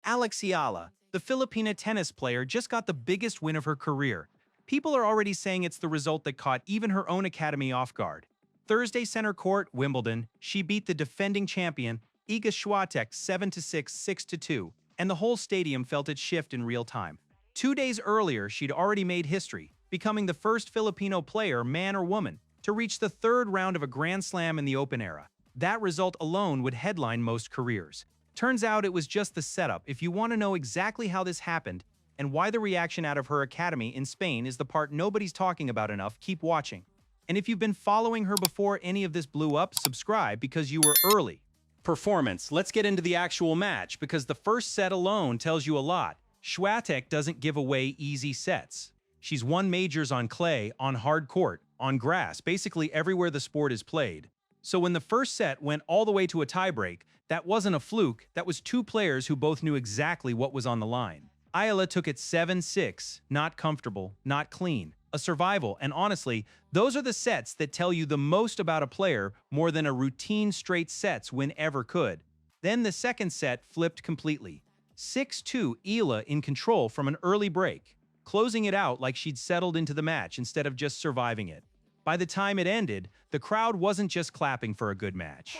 Eala, the Filipina tennis player, just got the biggest win of her career. People are already saying it's the result that caught even her own academy off guard. Thursday center court, Wimbledon, she beat the defending champion, Iga Swiatek 7-6, 6-2, and the whole stadium felt it shift in real time. 2 days earlier, she'd already made history, becoming the first Filipino player, man or woman, to reach the third round of a Grand Slam in the Open era. That result alone would headline most careers. Turns out it was just the setup. If you want to know exactly how this happened and why the reaction out of her academy in Spain is the part nobody's talking about enough, keep watching. And if you've been following her before any of this blew up, subscribe because you were early. Performance. Let's get into the actual match because the first set alone tells you a lot. Swiatek doesn't give away easy sets. She's won majors on clay, on hard court, on grass, basically everywhere the sport is played. So when the first set went all the way to a tiebreak, that wasn't a fluke, that was two players who both knew exactly what was on the line. Eala took it 7-6, not comfortable, not clean, a survival, and honestly, those are the sets that tell you the most about a player more than a routine straight sets win ever could. Then the second set flipped completely. 6-2, Eala in control from an early break, closing it out like she'd settled into the match instead of just surviving it. By the time it ended, the crowd wasn't just clapping for a good match.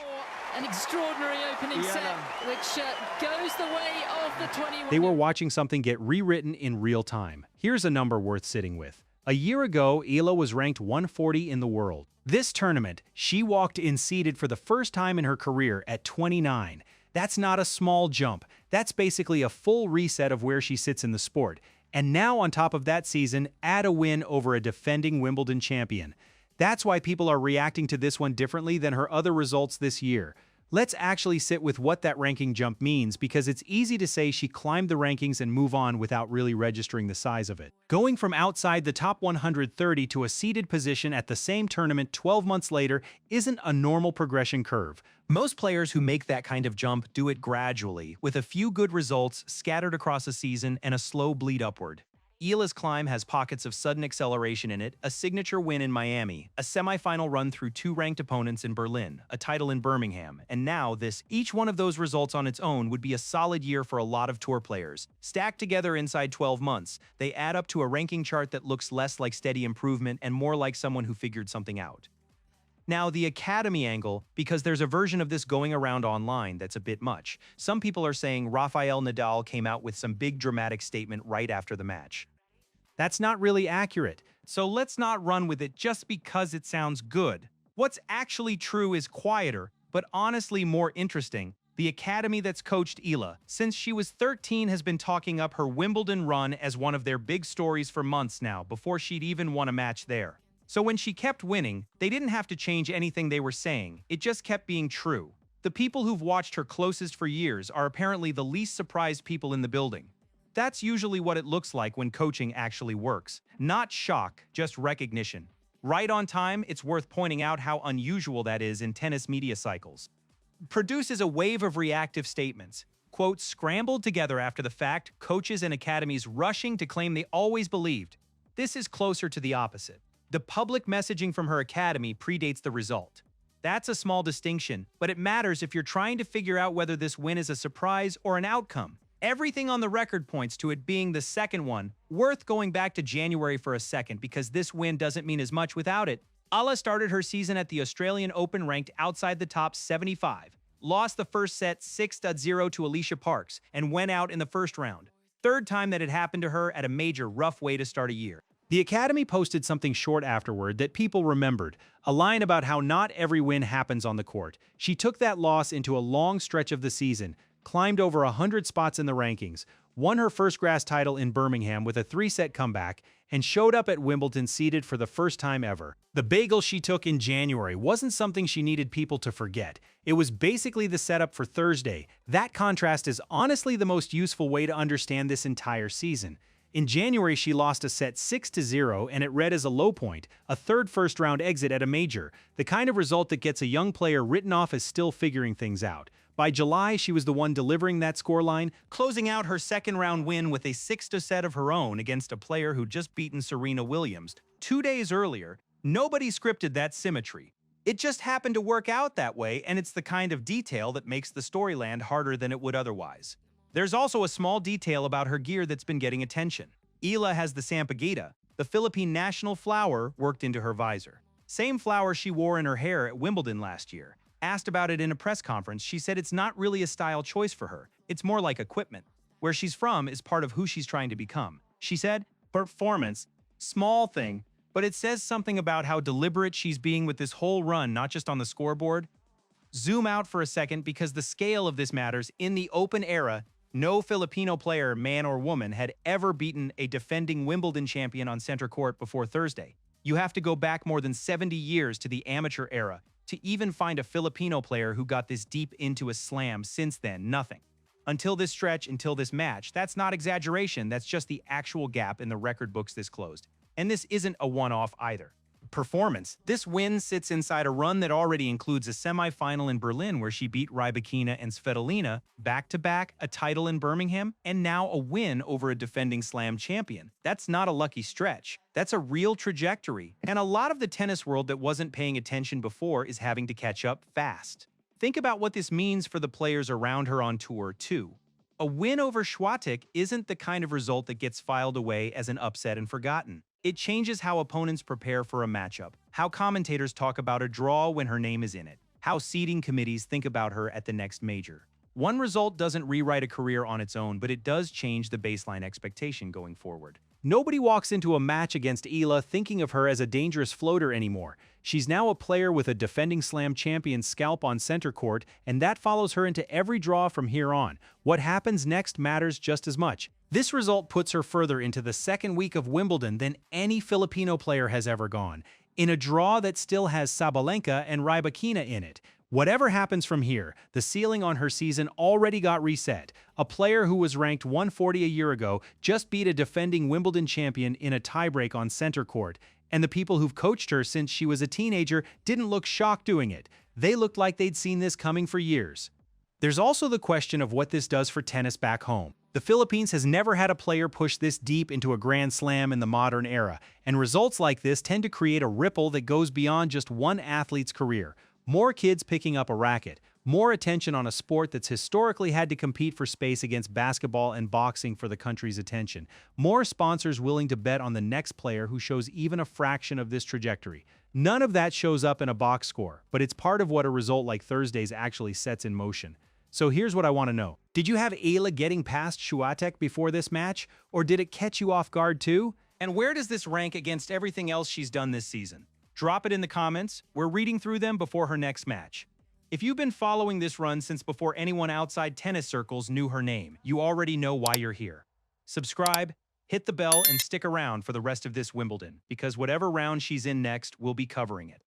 An extraordinary opening set, which goes the way of the 21. They were watching something get rewritten in real time. Here's a number worth sitting with. A year ago, Eala was ranked 140 in the world. This tournament, she walked in seeded for the first time in her career at 29. That's not a small jump. That's basically a full reset of where she sits in the sport. And now on top of that season, add a win over a defending Wimbledon champion. That's why people are reacting to this one differently than her other results this year. Let's actually sit with what that ranking jump means because it's easy to say she climbed the rankings and move on without really registering the size of it. Going from outside the top 130 to a seeded position at the same tournament 12 months later isn't a normal progression curve. Most players who make that kind of jump do it gradually, with a few good results scattered across a season and a slow bleed upward. Eala's climb has pockets of sudden acceleration in it, a signature win in Miami, a semifinal run through two ranked opponents in Berlin, a title in Birmingham, and now this. Each one of those results on its own would be a solid year for a lot of tour players. Stacked together inside 12 months, they add up to a ranking chart that looks less like steady improvement and more like someone who figured something out. Now, the academy angle, because there's a version of this going around online that's a bit much. Some people are saying Rafael Nadal came out with some big dramatic statement right after the match. That's not really accurate, so let's not run with it just because it sounds good. What's actually true is quieter, but honestly more interesting. The academy that's coached Eala, since she was 13, has been talking up her Wimbledon run as one of their big stories for months now, before she'd even won a match there. So when she kept winning, they didn't have to change anything they were saying, it just kept being true. The people who've watched her closest for years are apparently the least surprised people in the building. That's usually what it looks like when coaching actually works. Not shock, just recognition. Right on time, it's worth pointing out how unusual that is in tennis media cycles. Produces a wave of reactive statements. Quotes scrambled together after the fact, coaches and academies rushing to claim they always believed. This is closer to the opposite. The public messaging from her academy predates the result. That's a small distinction, but it matters if you're trying to figure out whether this win is a surprise or an outcome. Everything on the record points to it being the second one, worth going back to January for a second because this win doesn't mean as much without it. Eala started her season at the Australian Open ranked outside the top 75, lost the first set 6-0 to Alicia Parks, and went out in the first round. Third time that it happened to her at a major rough way to start a year. The academy posted something short afterward that people remembered, a line about how not every win happens on the court. She took that loss into a long stretch of the season, climbed over 100 spots in the rankings, won her first grass title in Birmingham with a 3-set comeback, and showed up at Wimbledon seeded for the first time ever. The bagel she took in January wasn't something she needed people to forget. It was basically the setup for Thursday. That contrast is honestly the most useful way to understand this entire season. In January, she lost a set 6-0, and it read as a low point, a third first-round exit at a major, the kind of result that gets a young player written off as still figuring things out. By July, she was the one delivering that scoreline, closing out her second-round win with a 6-2 set of her own against a player who'd just beaten Serena Williams 2 days earlier. Nobody scripted that symmetry. It just happened to work out that way, and it's the kind of detail that makes the story land harder than it would otherwise. There's also a small detail about her gear that's been getting attention. Eala has the sampaguita, the Philippine national flower, worked into her visor. Same flower she wore in her hair at Wimbledon last year. Asked about it in a press conference, she said it's not really a style choice for her. It's more like equipment. Where she's from is part of who she's trying to become. She said, performance, small thing, but it says something about how deliberate she's being with this whole run, not just on the scoreboard. Zoom out for a second because the scale of this matters. In the Open era, no Filipino player, man or woman, had ever beaten a defending Wimbledon champion on center court before Thursday. You have to go back more than 70 years to the amateur era to even find a Filipino player who got this deep into a slam. Since then, nothing. Until this stretch, until this match. That's not exaggeration, that's just the actual gap in the record books this closed. And this isn't a one-off either. Performance. This win sits inside a run that already includes a semi-final in Berlin where she beat Rybakina and Svitolina, back-to-back, a title in Birmingham, and now a win over a defending slam champion. That's not a lucky stretch. That's a real trajectory. And a lot of the tennis world that wasn't paying attention before is having to catch up fast. Think about what this means for the players around her on tour, too. A win over Swiatek isn't the kind of result that gets filed away as an upset and forgotten. It changes how opponents prepare for a matchup, how commentators talk about a draw when her name is in it, how seeding committees think about her at the next major. One result doesn't rewrite a career on its own, but it does change the baseline expectation going forward. Nobody walks into a match against Eala thinking of her as a dangerous floater anymore. She's now a player with a defending slam champion scalp on center court, and that follows her into every draw from here on. What happens next matters just as much. This result puts her further into the second week of Wimbledon than any Filipino player has ever gone, in a draw that still has Sabalenka and Rybakina in it. Whatever happens from here, the ceiling on her season already got reset. A player who was ranked 140 a year ago just beat a defending Wimbledon champion in a tiebreak on center court, and the people who've coached her since she was a teenager didn't look shocked doing it. They looked like they'd seen this coming for years. There's also the question of what this does for tennis back home. The Philippines has never had a player push this deep into a Grand Slam in the modern era, and results like this tend to create a ripple that goes beyond just one athlete's career. More kids picking up a racket, more attention on a sport that's historically had to compete for space against basketball and boxing for the country's attention, more sponsors willing to bet on the next player who shows even a fraction of this trajectory. None of that shows up in a box score, but it's part of what a result like Thursday's actually sets in motion. So here's what I want to know. Did you have Eala getting past Swiatek before this match, or did it catch you off guard too? And where does this rank against everything else she's done this season? Drop it in the comments. We're reading through them before her next match. If you've been following this run since before anyone outside tennis circles knew her name, you already know why you're here. Subscribe, hit the bell, and stick around for the rest of this Wimbledon, because whatever round she's in next, we'll be covering it.